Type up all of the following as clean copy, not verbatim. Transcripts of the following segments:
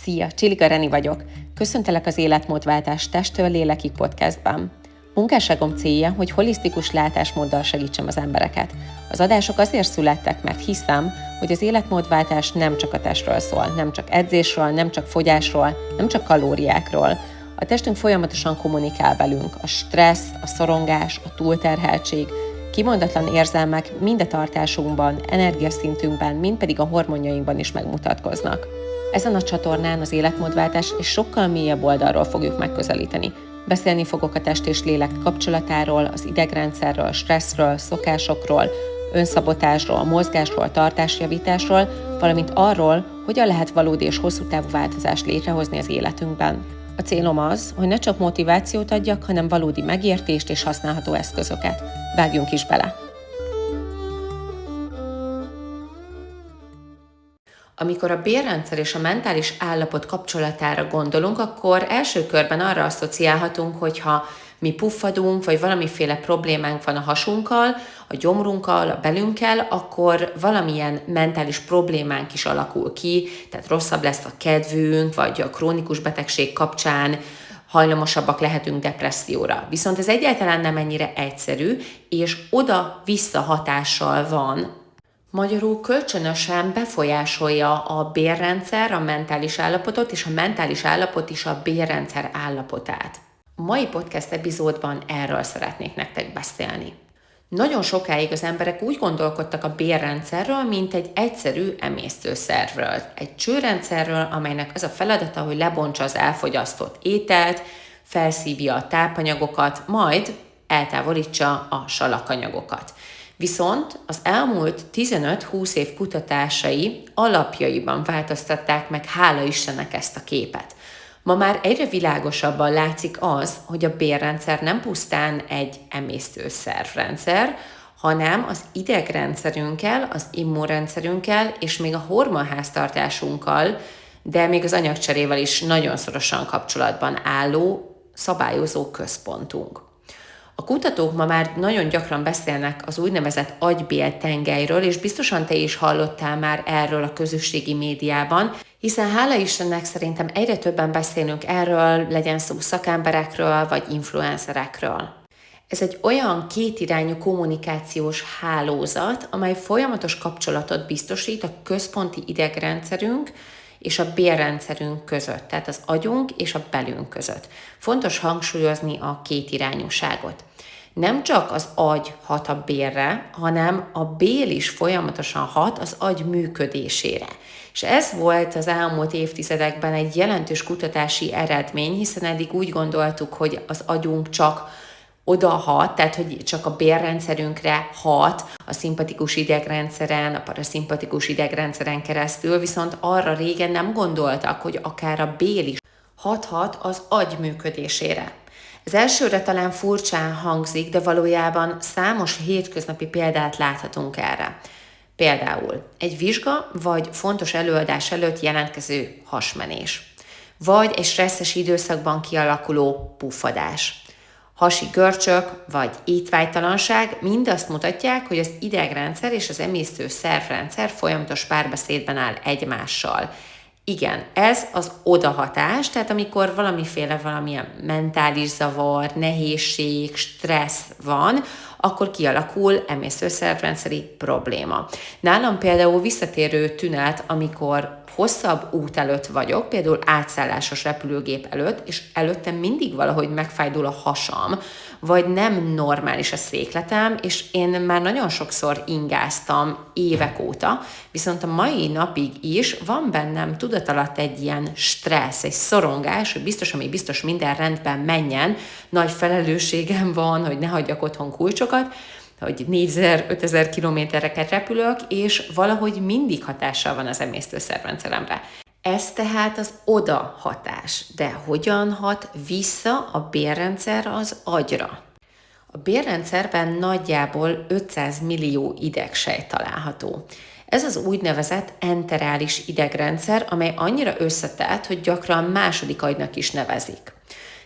Szia, Csilliga Reni vagyok. Köszöntelek az Életmódváltás testtől lélekig podcastban. Munkásságom célja, hogy holisztikus látásmóddal segítsem az embereket. Az adások azért születtek, mert hiszem, hogy az életmódváltás nem csak a testről szól, nem csak edzésről, nem csak fogyásról, nem csak kalóriákról. A testünk folyamatosan kommunikál velünk. A stressz, a szorongás, a túlterheltség, kimondatlan érzelmek mind a tartásunkban, energiaszintünkben, mind pedig a hormonjainkban is megmutatkoznak. Ezen a csatornán az életmódváltás és sokkal mélyebb oldalról fogjuk megközelíteni. Beszélni fogok a test és lélek kapcsolatáról, az idegrendszerről, stresszről, szokásokról, önszabotásról, mozgásról, tartásjavításról, valamint arról, hogyan lehet valódi és hosszú távú változást létrehozni az életünkben. A célom az, hogy ne csak motivációt adjak, hanem valódi megértést és használható eszközöket. Vágjunk is bele! Amikor a bélrendszer és a mentális állapot kapcsolatára gondolunk, akkor első körben arra asszociálhatunk, hogyha mi puffadunk, vagy valamiféle problémánk van a hasunkkal, a gyomrunkkal, a belünkkel, akkor valamilyen mentális problémánk is alakul ki, tehát rosszabb lesz a kedvünk, vagy a krónikus betegség kapcsán hajlamosabbak lehetünk depresszióra. Viszont ez egyáltalán nem ennyire egyszerű, és oda-vissza hatással van. Magyarul kölcsönösen befolyásolja a bélrendszer a mentális állapotot, és a mentális állapot is a bélrendszer állapotát. A mai podcast epizódban erről szeretnék nektek beszélni. Nagyon sokáig az emberek úgy gondolkodtak a bélrendszerről, mint egy egyszerű emésztőszervről. Egy csőrendszerről, amelynek az a feladata, hogy lebontsa az elfogyasztott ételt, felszívja a tápanyagokat, majd eltávolítsa a salakanyagokat. Viszont az elmúlt 15-20 év kutatásai alapjaiban változtatták meg, hála Istennek, ezt a képet. Ma már egyre világosabban látszik az, hogy a bélrendszer nem pusztán egy emésztőszervrendszer, hanem az idegrendszerünkkel, az immunrendszerünkkel és még a hormonháztartásunkkal, de még az anyagcserével is nagyon szorosan kapcsolatban álló szabályozó központunk. A kutatók ma már nagyon gyakran beszélnek az úgynevezett agybéltengelyről, és biztosan te is hallottál már erről a közösségi médiában, hiszen hála Istennek szerintem egyre többen beszélünk erről, legyen szó szakemberekről vagy influencerekről. Ez egy olyan kétirányú kommunikációs hálózat, amely folyamatos kapcsolatot biztosít a központi idegrendszerünk és a bélrendszerünk között, tehát az agyunk és a belünk között. Fontos hangsúlyozni a kétirányúságot. Nem csak az agy hat a bélre, hanem a bél is folyamatosan hat az agy működésére. És ez volt az elmúlt évtizedekben egy jelentős kutatási eredmény, hiszen eddig úgy gondoltuk, hogy az agyunk csak oda hat, tehát hogy csak a bélrendszerünkre hat, a szimpatikus idegrendszeren, a paraszimpatikus idegrendszeren keresztül, viszont arra régen nem gondoltak, hogy akár a bél is hathat az agy működésére. Ez elsőre talán furcsán hangzik, de valójában számos hétköznapi példát láthatunk erre. Például egy vizsga vagy fontos előadás előtt jelentkező hasmenés, vagy egy stresszes időszakban kialakuló puffadás. Hasi görcsök vagy étvágytalanság mind azt mutatják, hogy az idegrendszer és az emésztő szervrendszer folyamatos párbeszédben áll egymással. Igen, ez az odahatás, tehát amikor valamilyen mentális zavar, nehézség, stressz van, akkor kialakul emésztőszervrendszeri probléma. Nálam például visszatérő tünet, amikor hosszabb út előtt vagyok, például átszállásos repülőgép előtt, és előttem mindig valahogy megfájdul a hasam, vagy nem normális a székletem, és én már nagyon sokszor ingáztam évek óta, viszont a mai napig is van bennem tudatalatt egy ilyen stressz, egy szorongás, hogy biztos minden rendben menjen, nagy felelősségem van, hogy ne hagyjak otthon kulcsokat, hogy 4000-5000 kilométereket repülök, és valahogy mindig hatással van az emésztőszervrendszeremre. Ez tehát az oda hatás. De hogyan hat vissza a bélrendszer az agyra? A bélrendszerben nagyjából 500 millió idegsejt található. Ez az úgynevezett enterális idegrendszer, amely annyira összetett, hogy gyakran második agynak is nevezik.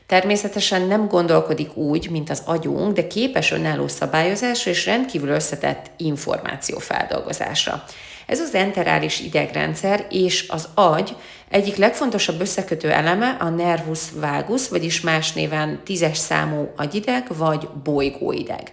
Természetesen nem gondolkodik úgy, mint az agyunk, de képes önálló szabályozásra és rendkívül összetett információfeldolgozásra. Ez az enterális idegrendszer és az agy egyik legfontosabb összekötő eleme a nervus vagus, vagyis más néven 10-es számú agyideg vagy bolygóideg.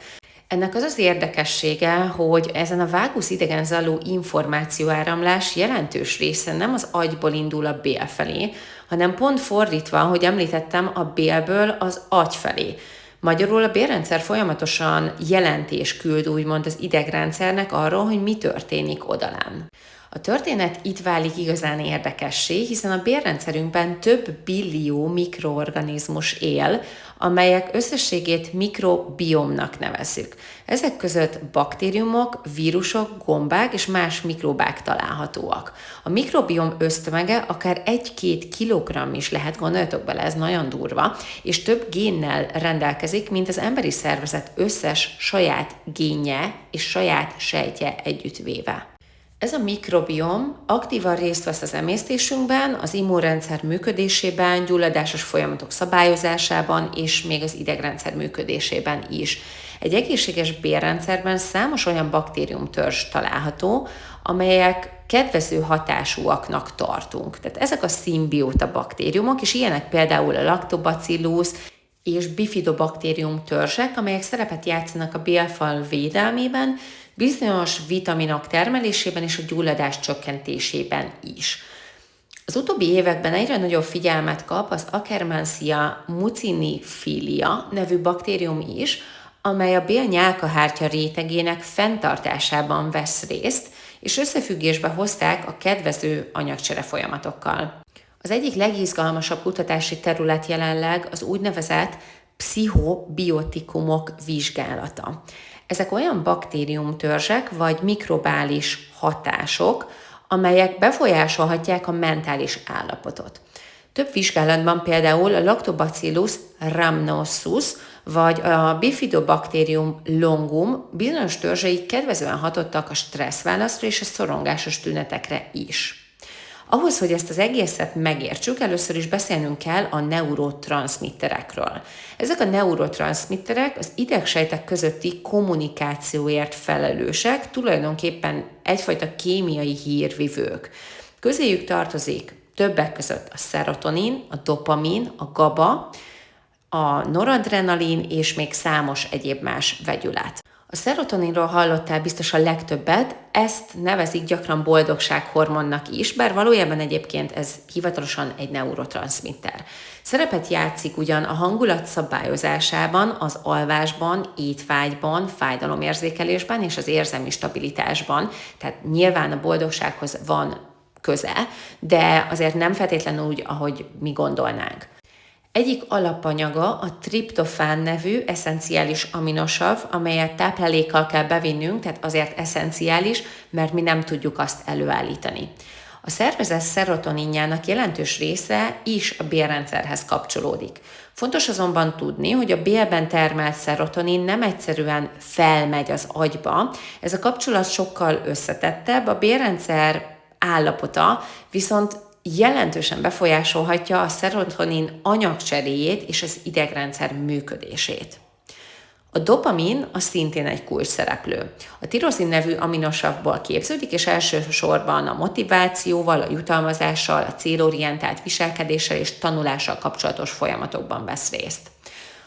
Ennek az az érdekessége, hogy ezen a vágusz idegen zajló információáramlás jelentős része nem az agyból indul a bél felé, hanem pont fordítva, ahogy említettem, a bélből az agy felé. Magyarul a bélrendszer folyamatosan jelentés küld úgymond az idegrendszernek arról, hogy mi történik odalán. A történet itt válik igazán érdekessé, hiszen a bélrendszerünkben több billió mikroorganizmus él, amelyek összességét mikrobiomnak nevezzük. Ezek között baktériumok, vírusok, gombák és más mikróbák találhatóak. A mikrobiom össztömege akár 1-2 kilogramm is lehet, gondoljatok bele, ez nagyon durva, és több génnel rendelkezik, mint az emberi szervezet összes saját génje és saját sejtje együttvéve. Ez a mikrobiom aktívan részt vesz az emésztésünkben, az immunrendszer működésében, gyulladásos folyamatok szabályozásában és még az idegrendszer működésében is. Egy egészséges bélrendszerben számos olyan baktériumtörzs található, amelyek kedvező hatásúaknak tartunk. Tehát ezek a szimbióta baktériumok, és ilyenek például a Lactobacillus és Bifidobakterium törzsek, amelyek szerepet játszanak a bélfal védelmében, bizonyos vitaminok termelésében és a gyulladás csökkentésében is. Az utóbbi években egyre nagyobb figyelmet kap az Akkermansia muciniphila nevű baktérium is, amely a bélnyálkahártya rétegének fenntartásában vesz részt, és összefüggésbe hozták a kedvező anyagcsere folyamatokkal. Az egyik legizgalmasabb kutatási terület jelenleg az úgynevezett pszichobiotikumok vizsgálata. Ezek olyan baktériumtörzsek vagy mikrobális hatások, amelyek befolyásolhatják a mentális állapotot. Több vizsgálatban például a Lactobacillus rhamnosus vagy a Bifidobacterium longum bizonyos törzsei kedvezően hatottak a stresszválaszra és a szorongásos tünetekre is. Ahhoz, hogy ezt az egészet megértsük, először is beszélnünk kell a neurotranszmitterekről. Ezek a neurotranszmitterek az idegsejtek közötti kommunikációért felelősek, tulajdonképpen egyfajta kémiai hírvivők. Közéjük tartozik többek között a szerotonin, a dopamin, a GABA, a noradrenalin és még számos egyéb más vegyület. A szerotoninról hallottál biztos a legtöbbet, ezt nevezik gyakran boldogsághormonnak is, bár valójában egyébként ez hivatalosan egy neurotranszmitter. Szerepet játszik ugyan a hangulat szabályozásában, az alvásban, étvágyban, fájdalomérzékelésben és az érzelmi stabilitásban, tehát nyilván a boldogsághoz van köze, de azért nem feltétlenül úgy, ahogy mi gondolnánk. Egyik alapanyaga a triptofán nevű eszenciális aminosav, amelyet táplálékkal kell bevinnünk, tehát azért eszenciális, mert mi nem tudjuk azt előállítani. A szervezet szerotoninjának jelentős része is a bélrendszerhez kapcsolódik. Fontos azonban tudni, hogy a bélben termelt szerotonin nem egyszerűen felmegy az agyba, ez a kapcsolat sokkal összetettebb, a bélrendszer állapota viszont jelentősen befolyásolhatja a szerotonin anyagcseréjét és az idegrendszer működését. A dopamin az szintén egy kulcsszereplő. A tirozin nevű aminosavból képződik, és elsősorban a motivációval, a jutalmazással, a célorientált viselkedéssel és tanulással kapcsolatos folyamatokban vesz részt.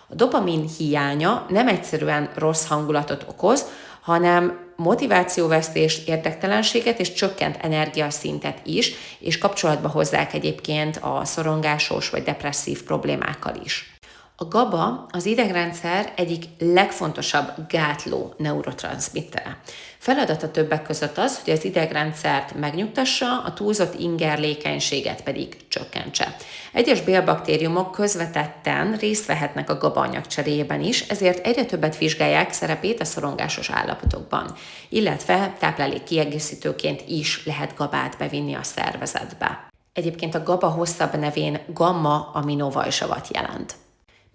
A dopamin hiánya nem egyszerűen rossz hangulatot okoz, hanem motivációvesztést, érdektelenséget és csökkent energiaszintet is, és kapcsolatba hozzák egyébként a szorongásos vagy depresszív problémákkal is. A GABA az idegrendszer egyik legfontosabb gátló neurotranszmittere. Feladata többek között az, hogy az idegrendszert megnyugtassa, a túlzott ingerlékenységet pedig csökkentse. Egyes bélbaktériumok közvetetten részt vehetnek a GABA anyagcseréjében is, ezért egyre többet vizsgálják szerepét a szorongásos állapotokban, illetve táplálék kiegészítőként is lehet GABát bevinni a szervezetbe. Egyébként a GABA hosszabb nevén gamma-aminovajsavat jelent.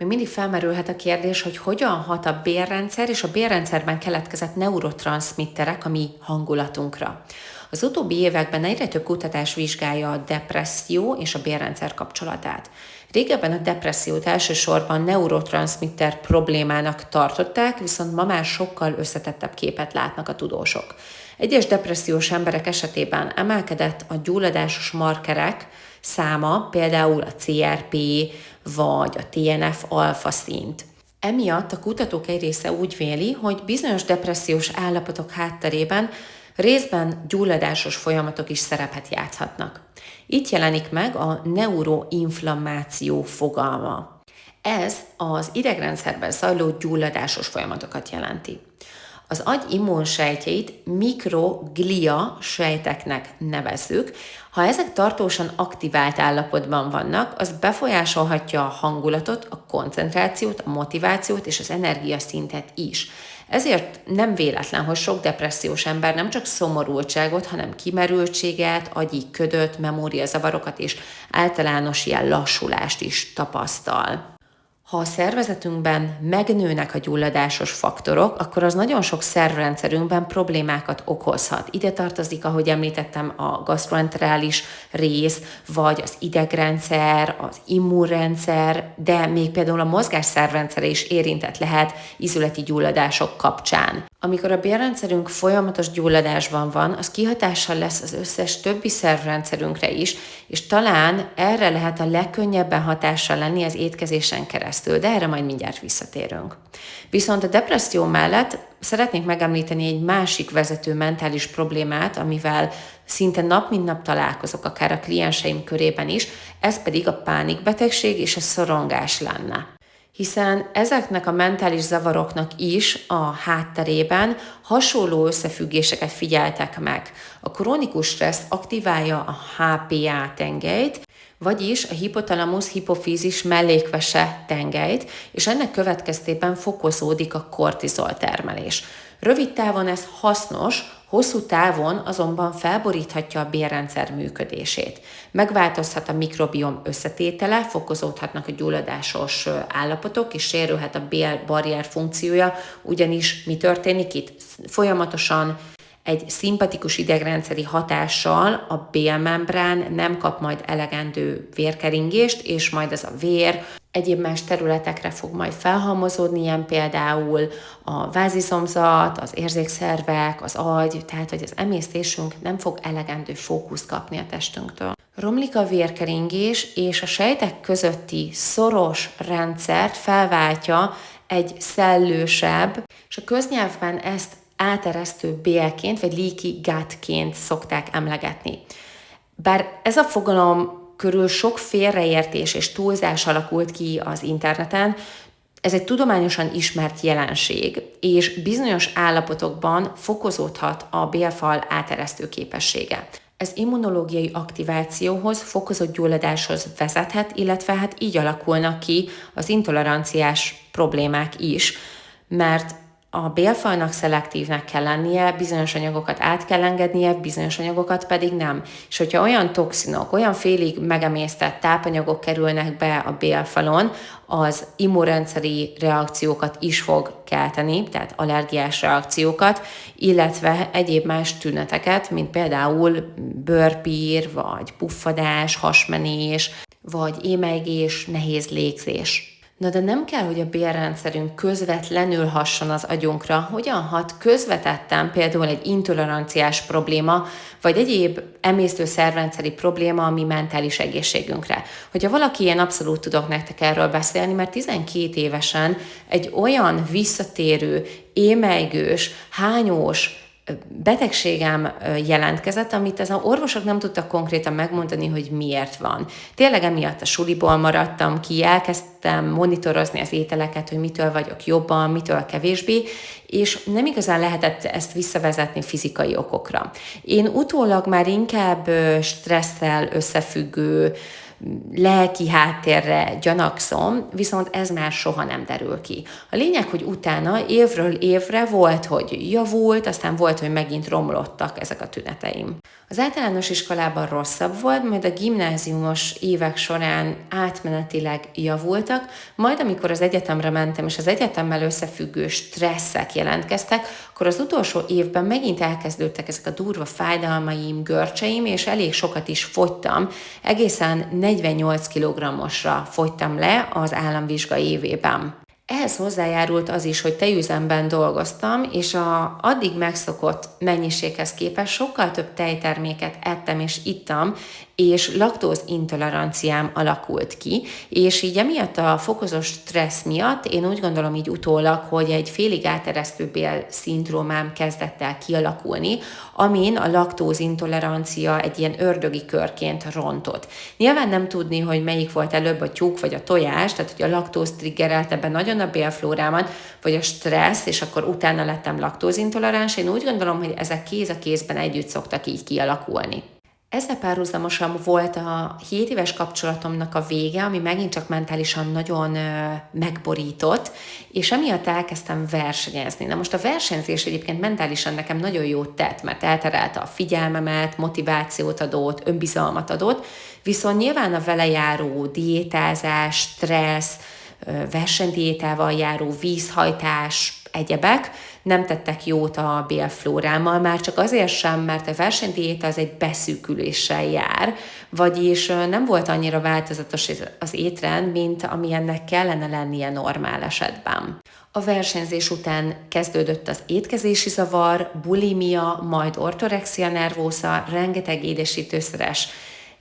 Még mindig felmerülhet a kérdés, hogy hogyan hat a bélrendszer és a bélrendszerben keletkezett neurotranszmitterek a mi hangulatunkra. Az utóbbi években egyre több kutatás vizsgálja a depresszió és a bélrendszer kapcsolatát. Régebben a depressziót elsősorban neurotranszmitter problémának tartották, viszont ma már sokkal összetettebb képet látnak a tudósok. Egyes depressziós emberek esetében emelkedett a gyulladásos markerek száma, például a CRP vagy a TNF-alfa szint. Emiatt a kutatók egy része úgy véli, hogy bizonyos depressziós állapotok hátterében részben gyulladásos folyamatok is szerepet játszhatnak. Itt jelenik meg a neuroinflammáció fogalma. Ez az idegrendszerben zajló gyulladásos folyamatokat jelenti. Az agy immunsejtjeit mikroglia sejteknek nevezzük. Ha ezek tartósan aktivált állapotban vannak, az befolyásolhatja a hangulatot, a koncentrációt, a motivációt és az energiaszintet is. Ezért nem véletlen, hogy sok depressziós ember nem csak szomorultságot, hanem kimerültséget, agyi ködöt, memóriazavarokat és általános ilyen lassulást is tapasztal. Ha a szervezetünkben megnőnek a gyulladásos faktorok, akkor az nagyon sok szervrendszerünkben problémákat okozhat. Ide tartozik, ahogy említettem, a gasztroenterális rész, vagy az idegrendszer, az immunrendszer, de még például a mozgásszervrendszere is érintett lehet ízületi gyulladások kapcsán. Amikor a bélrendszerünk folyamatos gyulladásban van, az kihatással lesz az összes többi szervrendszerünkre is, és talán erre lehet a legkönnyebben hatással lenni az étkezésen keresztül, de erre majd mindjárt visszatérünk. Viszont a depresszió mellett szeretnék megemlíteni egy másik vezető mentális problémát, amivel szinte nap mint nap találkozok, akár a klienseim körében is, ez pedig a pánikbetegség és a szorongás lenne. Hiszen ezeknek a mentális zavaroknak is a hátterében hasonló összefüggéseket figyeltek meg. A krónikus stressz aktiválja a HPA tengelyt, vagyis a hipotalamusz-hipofízis mellékvese tengelyt, és ennek következtében fokozódik a kortizol termelés. Rövid távon ez hasznos, hosszú távon azonban felboríthatja a bélrendszer működését. Megváltozhat a mikrobiom összetétele, fokozódhatnak a gyulladásos állapotok, és sérülhet a bélbarrier funkciója, ugyanis mi történik itt? Folyamatosan egy szimpatikus idegrendszeri hatással a bélmembrán nem kap majd elegendő vérkeringést, és majd ez a vér egyéb más területekre fog majd felhalmozódni, ilyen például a vázizomzat, az érzékszervek, az agy, tehát hogy az emésztésünk nem fog elegendő fókuszt kapni a testünktől. Romlik a vérkeringés, és a sejtek közötti szoros rendszert felváltja egy szellősebb, és a köznyelvben ezt áteresztő bélként, vagy leaky gutként szokták emlegetni. Bár ez a fogalom körül sok félreértés és túlzás alakult ki az interneten, ez egy tudományosan ismert jelenség, és bizonyos állapotokban fokozódhat a bélfal áteresztő képessége. Ez immunológiai aktivációhoz, fokozott gyulladáshoz vezethet, illetve hát így alakulnak ki az intoleranciás problémák is, mert a bélfalnak szelektívnek kell lennie, bizonyos anyagokat át kell engednie, bizonyos anyagokat pedig nem. És hogyha olyan toxinok, olyan félig megemésztett tápanyagok kerülnek be a bélfalon, az immunrendszeri reakciókat is fog kelteni, tehát allergiás reakciókat, illetve egyéb más tüneteket, mint például bőrpír, vagy puffadás, hasmenés, vagy émelygés, nehéz légzés. Na de nem kell, hogy a bélrendszerünk közvetlenül hasson az agyunkra, hogyan hat közvetetten például egy intoleranciás probléma, vagy egyéb emésztő-szervrendszeri probléma a mi mentális egészségünkre. Hogyha valaki ilyen, abszolút tudok nektek erről beszélni, mert 12 évesen egy olyan visszatérő, émelygős, hányós betegségem jelentkezett, amit az orvosok nem tudtak konkrétan megmondani, hogy miért van. Tényleg emiatt a suliból maradtam ki, elkezdtem monitorozni az ételeket, hogy mitől vagyok jobban, mitől kevésbé, és nem igazán lehetett ezt visszavezetni fizikai okokra. Én utólag már inkább stresszel összefüggő, lelki háttérre gyanakszom, viszont ez már soha nem derül ki. A lényeg, hogy utána évről évre volt, hogy javult, aztán volt, hogy megint romlottak ezek a tüneteim. Az általános iskolában rosszabb volt, majd a gimnáziumos évek során átmenetileg javultak, majd amikor az egyetemre mentem, és az egyetemmel összefüggő stresszek jelentkeztek, akkor az utolsó évben megint elkezdődtek ezek a durva fájdalmaim, görcseim, és elég sokat is fogytam. Egészen 48 kg-osra fogytam le az államvizsga évében. Ehhez hozzájárult az is, hogy tejüzemben dolgoztam, és a addig megszokott mennyiséghez képest sokkal több tejterméket ettem és ittam, és laktózintoleranciám alakult ki, és így emiatt a fokozott stressz miatt én úgy gondolom így utólag, hogy egy félig áteresztő bél-szindrómám kezdett el kialakulni, amin a laktózintolerancia egy ilyen ördögi körként rontott. Nyilván nem tudni, hogy melyik volt előbb, a tyúk vagy a tojás, tehát hogy a laktóz triggerelt ebben nagyon a bélflórámat, vagy a stressz, és akkor utána lettem laktózintoleráns. Én úgy gondolom, hogy ezek kéz a kézben együtt szoktak így kialakulni. Ezzel párhuzamosan volt a 7 éves kapcsolatomnak a vége, ami megint csak mentálisan nagyon megborított, és emiatt elkezdtem versenyezni. Na most a versenyzés egyébként mentálisan nekem nagyon jót tett, mert elterelte a figyelmemet, motivációt adott, önbizalmat adott, viszont nyilván a vele járó diétázás, stressz, versenydiétával járó vízhajtás, egyebek nem tettek jót a bélflórámmal, már csak azért sem, mert a versenydiéta az egy beszűküléssel jár, vagyis nem volt annyira változatos az étrend, mint amilyennek kellene lennie normál esetben. A versenyzés után kezdődött az étkezési zavar, bulimia, majd ortorexia nervosa, rengeteg édesítőszeres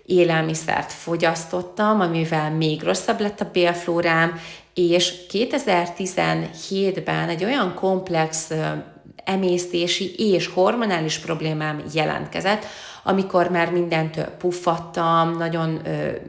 élelmiszert fogyasztottam, amivel még rosszabb lett a bélflórám, és 2017-ben egy olyan komplex emésztési és hormonális problémám jelentkezett, amikor már mindent puffadtam, nagyon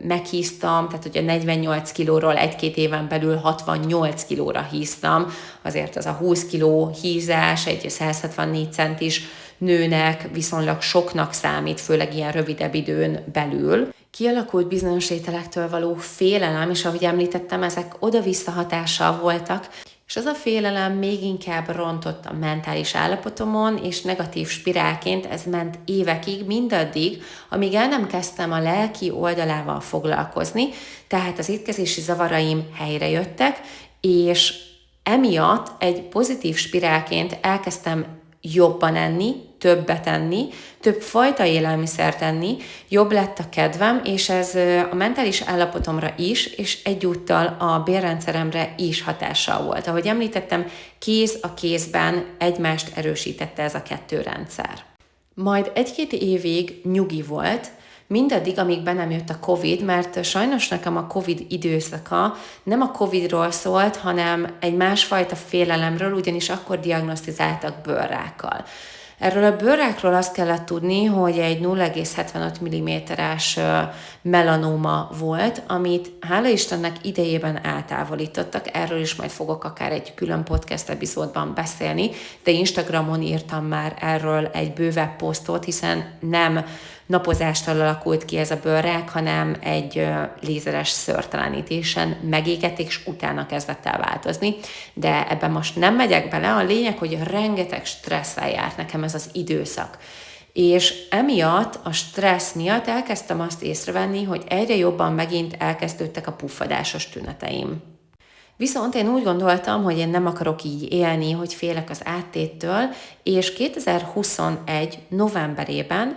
meghíztam, tehát hogy a 48 kilóról 1-2 éven belül 68 kilóra híztam, azért az a 20 kiló hízás egy 164 centis nőnek viszonylag soknak számít, főleg ilyen rövidebb időn belül. Kialakult bizonyos ételektől való félelem, és ahogy említettem, ezek oda-vissza hatással voltak, és az a félelem még inkább rontott a mentális állapotomon, és negatív spirálként ez ment évekig, mindaddig, amíg el nem kezdtem a lelki oldalával foglalkozni, tehát az étkezési zavaraim helyrejöttek, és emiatt egy pozitív spirálként elkezdtem jobban enni, többet enni, több fajta élelmiszert enni, jobb lett a kedvem, és ez a mentális állapotomra is, és egyúttal a bélrendszeremre is hatással volt. Ahogy említettem, kéz a kézben egymást erősítette ez a 2 rendszer. Majd 1-2 évig nyugi volt, mindaddig, amíg be nem jött a Covid, mert sajnos nekem a Covid időszaka nem a Covidról szólt, hanem egy másfajta félelemről, ugyanis akkor diagnosztizáltak bőrrákkal. Erről a bőrrákról azt kellett tudni, hogy egy 0,75 mm-es melanóma volt, amit hála Istennek idejében eltávolítottak. Erről is majd fogok akár egy külön podcast epizódban beszélni, de Instagramon írtam már erről egy bővebb posztot, hiszen nem napozástól alakult ki ez a bőrrák, hanem egy lézeres szőrtelenítésen megégették, és utána kezdett el változni. De ebben most nem megyek bele, a lényeg, hogy rengeteg stresszel járt nekem ez az időszak. És emiatt, a stressz miatt elkezdtem azt észrevenni, hogy egyre jobban megint elkezdődtek a puffadásos tüneteim. Viszont én úgy gondoltam, hogy én nem akarok így élni, hogy félek az áttéttől, és 2021 novemberében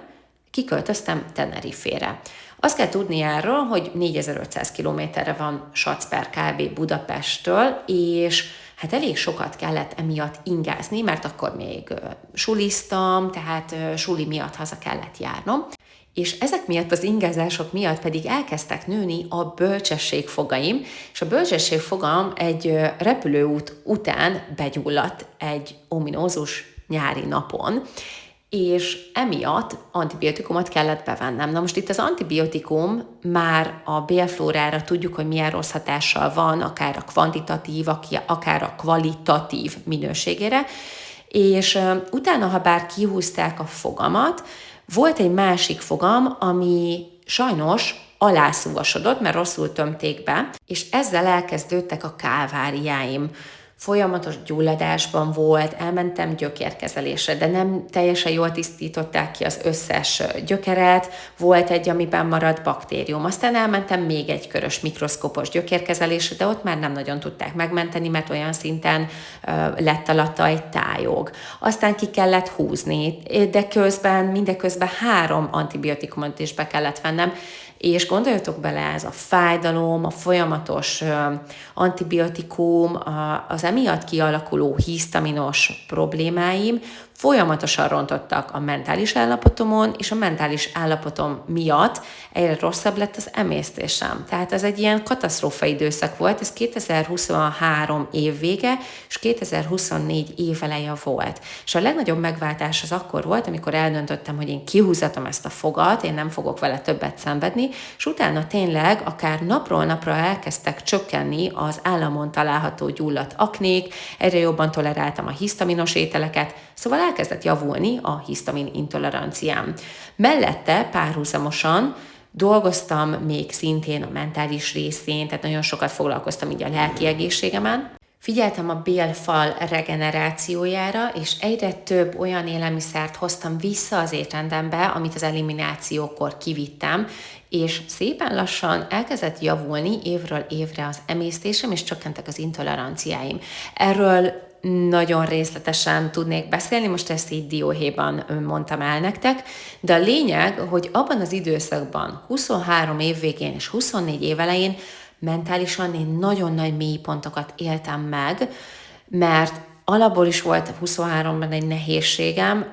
kiköltöztem Tenerifére. Azt kell tudni erről, hogy 4500 kilométerre van Sacper kb. Budapesttől, és hát elég sokat kellett emiatt ingázni, mert akkor még suliztam, tehát suli miatt haza kellett járnom. És ezek miatt, az ingázások miatt pedig elkezdtek nőni a bölcsességfogaim, és a bölcsességfogam egy repülőút után begyulladt egy ominózus nyári napon, és emiatt antibiotikumot kellett bevennem. Na most itt az antibiotikum már a bélflórára tudjuk, hogy milyen rossz hatással van, akár a kvantitatív, akár a kvalitatív minőségére, és utána, ha bár kihúzták a fogamat, volt egy másik fogam, ami sajnos alászúvasodott, mert rosszul tömték be, és ezzel elkezdődtek a káváriáim. Folyamatos gyulladásban volt, elmentem gyökérkezelésre, de nem teljesen jól tisztították ki az összes gyökeret, volt egy, amiben maradt baktérium. Aztán elmentem még egy körös mikroszkópos gyökérkezelésre, de ott már nem nagyon tudták megmenteni, mert olyan szinten lett alatta egy tájog. Aztán ki kellett húzni, de mindeközben 3 antibiotikumot is be kellett vennem, És gondoljatok bele, ez a fájdalom, a folyamatos antibiotikum, az emiatt kialakuló hisztaminos problémáim folyamatosan rontottak a mentális állapotomon, és a mentális állapotom miatt egyre rosszabb lett az emésztésem. Tehát ez egy ilyen katasztrófa időszak volt, ez 2023 év vége, és 2024 év eleje volt. És a legnagyobb megváltás az akkor volt, amikor eldöntöttem, hogy én kihúzatom ezt a fogat, én nem fogok vele többet szenvedni, és utána tényleg akár napról napra elkezdtek csökkenni az államon található gyulladt aknék, egyre jobban toleráltam a hisztaminos ételeket, szóval elkezdett javulni a hisztamin intoleranciám. Mellette párhuzamosan dolgoztam még szintén a mentális részén, tehát nagyon sokat foglalkoztam így a lelki egészségemen. Figyeltem a bélfal regenerációjára, és egyre több olyan élelmiszert hoztam vissza az étrendembe, amit az eliminációkor kivittem, és szépen lassan elkezdett javulni évről évre az emésztésem, és csökkentek az intoleranciáim. Erről nagyon részletesen tudnék beszélni, most ezt így dióhéjban mondtam el nektek, de a lényeg, hogy abban az időszakban, 23 év végén és 24 év elején mentálisan én nagyon nagy mélypontokat éltem meg, mert alapból is volt 23-ban egy nehézségem,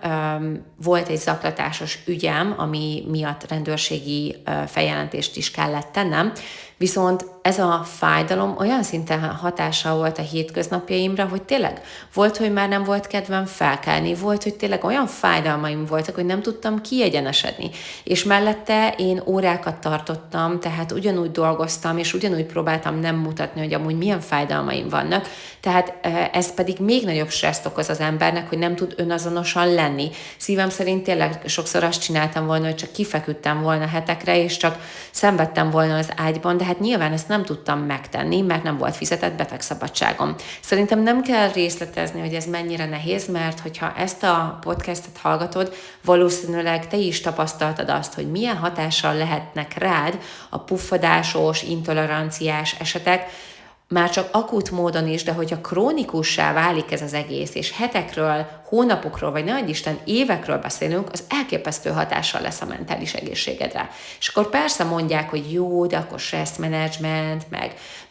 volt egy zaklatásos ügyem, ami miatt rendőrségi feljelentést is kellett tennem, viszont ez a fájdalom olyan szinten hatással volt a hétköznapjaimra, hogy tényleg volt, hogy már nem volt kedvem felkelni, volt, hogy tényleg olyan fájdalmaim voltak, hogy nem tudtam kiegyenesedni. És mellette én órákat tartottam, tehát ugyanúgy dolgoztam, és ugyanúgy próbáltam nem mutatni, hogy amúgy milyen fájdalmaim vannak. Tehát ez pedig még nagyobb stresszt okoz az embernek, hogy nem tud önazonosan lenni. Szívem szerint tényleg sokszor azt csináltam volna, hogy csak kifeküdtem volna hetekre, és csak szenvedtem volna az ágyban, de hát nyilván ezt nem tudtam megtenni, mert nem volt fizetett betegszabadságom. Szerintem nem kell részletezni, hogy ez mennyire nehéz, mert hogyha ezt a podcastet hallgatod, valószínűleg te is tapasztaltad azt, hogy milyen hatással lehetnek rád a puffadásos, intoleranciás esetek, már csak akut módon is, de hogyha krónikussá válik ez az egész, és hetekről, hónapokról, vagy ne adj Isten, évekről beszélünk, az elképesztő hatással lesz a mentális egészségedre. És akkor persze mondják, hogy jó, de akkor stressz menedzsment,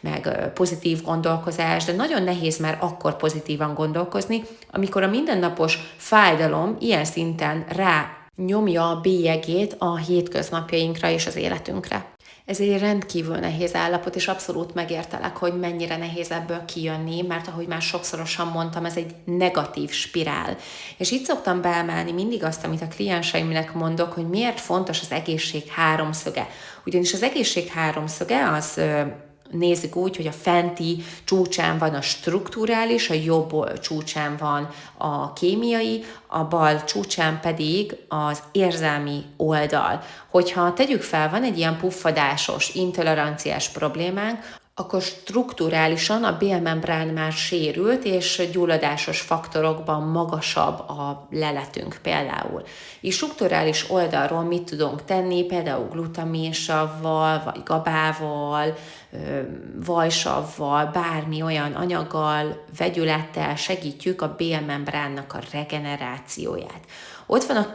meg pozitív gondolkozás, de nagyon nehéz már akkor pozitívan gondolkozni, amikor a mindennapos fájdalom ilyen szinten rá nyomja a bélyegét a hétköznapjainkra és az életünkre. Ez egy rendkívül nehéz állapot, és abszolút megértelek, hogy mennyire nehéz ebből kijönni, mert ahogy már sokszorosan mondtam, ez egy negatív spirál. És itt szoktam beemelni mindig azt, amit a klienseimnek mondok, hogy miért fontos az egészség háromszöge. Ugyanis az egészség háromszöge az nézzük úgy, hogy a fenti csúcsán van a strukturális, a jobb csúcsán van a kémiai, a bal csúcsán pedig az érzelmi oldal. Hogyha tegyük fel, van egy ilyen puffadásos, intoleranciás problémánk, akkor strukturálisan a bélmembrán már sérült, és gyulladásos faktorokban magasabb a leletünk például. És strukturális oldalról mit tudunk tenni, például glutaminsavval, vagy gabával, vajsavval, bármi olyan anyaggal, vegyülettel segítjük a bélmembránnak a regenerációját. Ott van a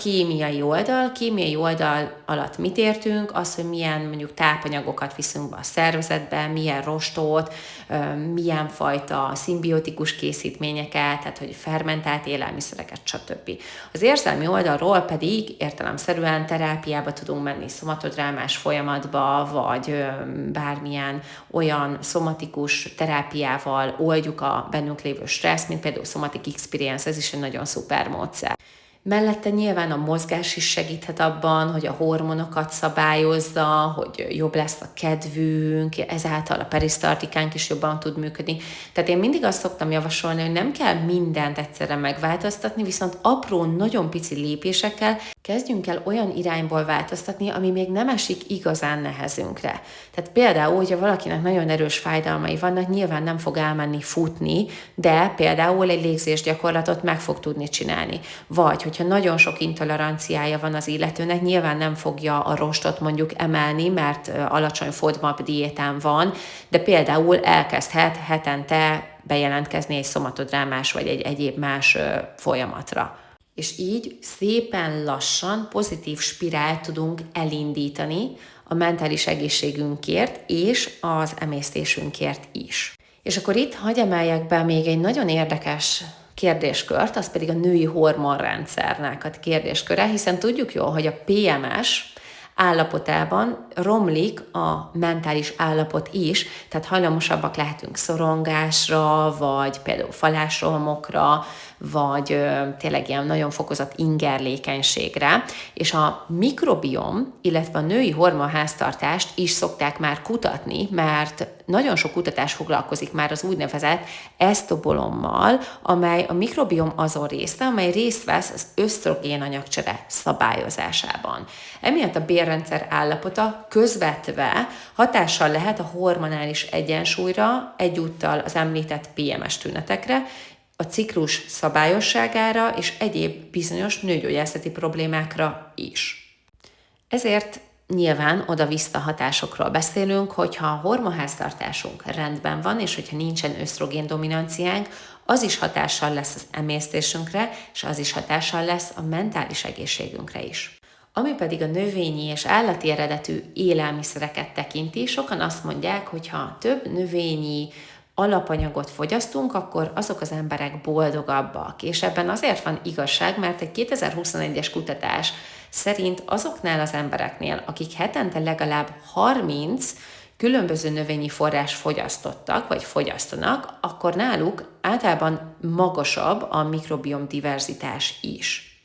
kémiai oldal alatt mit értünk, az, hogy milyen mondjuk tápanyagokat viszünk be a szervezetbe, milyen rostot, milyen fajta szimbiotikus készítményeket, tehát hogy fermentált élelmiszereket, stb. Az érzelmi oldalról pedig értelemszerűen terápiába tudunk menni, szomatodrámás folyamatba, vagy bármilyen olyan szomatikus terápiával oldjuk a bennünk lévő stressz, mint például Somatic Experience, ez is egy nagyon szuper módszer. Mellette nyilván a mozgás is segíthet abban, hogy a hormonokat szabályozza, hogy jobb lesz a kedvünk, ezáltal a perisztaltikánk is jobban tud működni. Tehát én mindig azt szoktam javasolni, hogy nem kell mindent egyszerre megváltoztatni, viszont apró, nagyon pici lépésekkel kezdjünk el olyan irányból változtatni, ami még nem esik igazán nehezünkre. Tehát például, hogyha valakinek nagyon erős fájdalmai vannak, nyilván nem fog elmenni futni, de például egy légzésgyakorlatot meg fog tudni csinálni. Vagy, hogyha nagyon sok intoleranciája van az illetőnek, nyilván nem fogja a rostot mondjuk emelni, mert alacsony FODMAP diétán van, de például elkezdhet hetente bejelentkezni egy szomatodrámás vagy egy egyéb más folyamatra. És így szépen lassan pozitív spirált tudunk elindítani a mentális egészségünkért és az emésztésünkért is. És akkor itt hadd emeljek be még egy nagyon érdekes kérdéskört, az pedig a női hormonrendszernek a kérdésköre, hiszen tudjuk jól, hogy a PMS állapotában romlik a mentális állapot is, tehát hajlamosabbak lehetünk szorongásra, vagy például falásrohamokra, vagy tényleg ilyen nagyon fokozott ingerlékenységre, és a mikrobiom, illetve a női hormonháztartást is szokták már kutatni, mert nagyon sok kutatás foglalkozik már az úgynevezett esztobolommal, amely a mikrobiom azon része, amely részt vesz az ösztrogén anyagcsere szabályozásában. Emiatt a bélrendszer állapota közvetve hatással lehet a hormonális egyensúlyra, egyúttal az említett PMS tünetekre, a ciklus szabályosságára és egyéb bizonyos nőgyógyászati problémákra is. Ezért nyilván oda-vissza hatásokról beszélünk, hogyha a hormonháztartásunk rendben van, és hogyha nincsen ösztrogén dominanciánk, az is hatással lesz az emésztésünkre, és az is hatással lesz a mentális egészségünkre is. Ami pedig a növényi és állati eredetű élelmiszereket tekinti, sokan azt mondják, hogy ha több növényi alapanyagot fogyasztunk, akkor azok az emberek boldogabbak. És ebben azért van igazság, mert egy 2021-es kutatás szerint azoknál az embereknél, akik hetente legalább 30 különböző növényi forrás fogyasztottak, vagy fogyasztanak, akkor náluk általában magasabb a mikrobiom diverzitás is.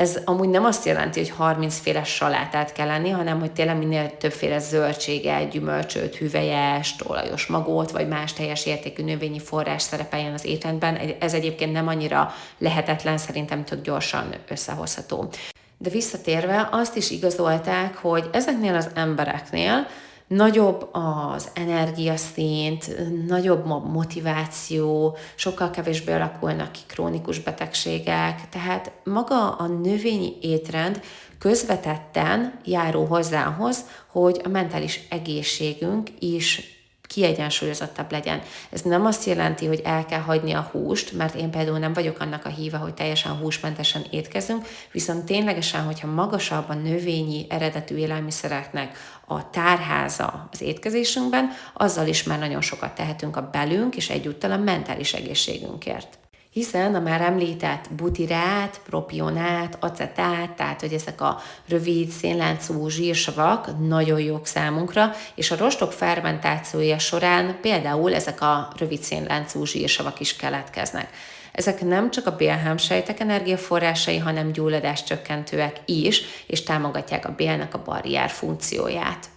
Ez amúgy nem azt jelenti, hogy 30 féle salátát kell enni, hanem hogy tényleg minél többféle zöldséget, gyümölcsöt, hüvelyest, olajos magot, vagy más teljes értékű növényi forrás szerepeljen az étrendben. Ez egyébként nem annyira lehetetlen, szerintem tök gyorsan összehozható. De visszatérve azt is igazolták, hogy ezeknél az embereknél nagyobb az energiaszint, nagyobb a motiváció, sokkal kevésbé alakulnak ki krónikus betegségek, tehát maga a növényi étrend közvetetten járul hozzához, hogy a mentális egészségünk is kiegyensúlyozottabb legyen. Ez nem azt jelenti, hogy el kell hagyni a húst, mert én például nem vagyok annak a híve, hogy teljesen húsmentesen étkezünk, viszont ténylegesen, hogyha magasabb a növényi eredetű élelmiszereknek a tárháza az étkezésünkben, azzal is már nagyon sokat tehetünk a belünk és egyúttal a mentális egészségünkért. Hiszen a már említett butirát, propionát, acetát, tehát hogy ezek a rövid szénláncú zsírsavak nagyon jók számunkra, és a rostok fermentációja során például ezek a rövid szénláncú zsírsavak is keletkeznek. Ezek nem csak a bélhámsejtek energiaforrásai, hanem gyulladáscsökkentőek is, és támogatják a bélnek a barrier funkcióját.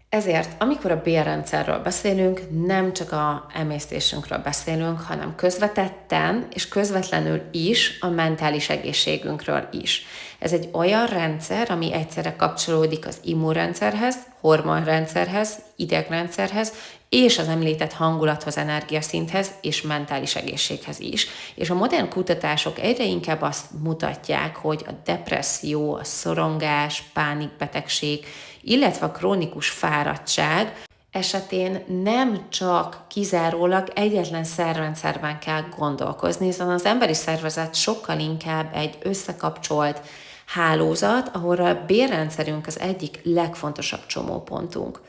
Ezért, amikor a bélrendszerről beszélünk, nem csak a emésztésünkről beszélünk, hanem közvetetten és közvetlenül is a mentális egészségünkről is. Ez egy olyan rendszer, ami egyszerre kapcsolódik az immunrendszerhez, hormonrendszerhez, idegrendszerhez, és az említett hangulathoz, energiaszinthez és mentális egészséghez is. És a modern kutatások egyre inkább azt mutatják, hogy a depresszió, a szorongás, pánikbetegség, illetve a krónikus fáradtság esetén nem csak kizárólag egyetlen szervrendszerben kell gondolkozni, hiszen az emberi szervezet sokkal inkább egy összekapcsolt hálózat, ahol a bélrendszerünk az egyik legfontosabb csomópontunk.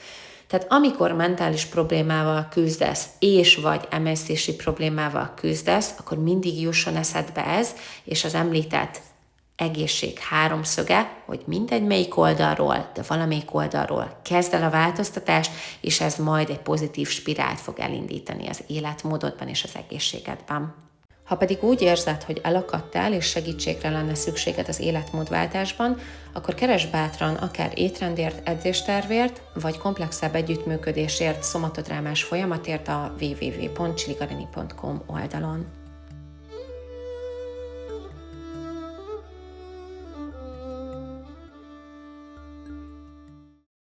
Tehát amikor mentális problémával küzdesz, és vagy emésztési problémával küzdesz, akkor mindig jusson eszedbe ez, és az említett egészség háromszöge, hogy mindegy melyik oldalról, de valamelyik oldalról kezd el a változtatást, és ez majd egy pozitív spirált fog elindítani az életmódodban és az egészségedben. Ha pedig úgy érzed, hogy elakadtál és segítségre lenne szükséged az életmódváltásban, akkor keresd bátran akár étrendért, edzéstervért, vagy komplexebb együttműködésért, szomatodrámás folyamatért a www.csiligarini.com oldalon.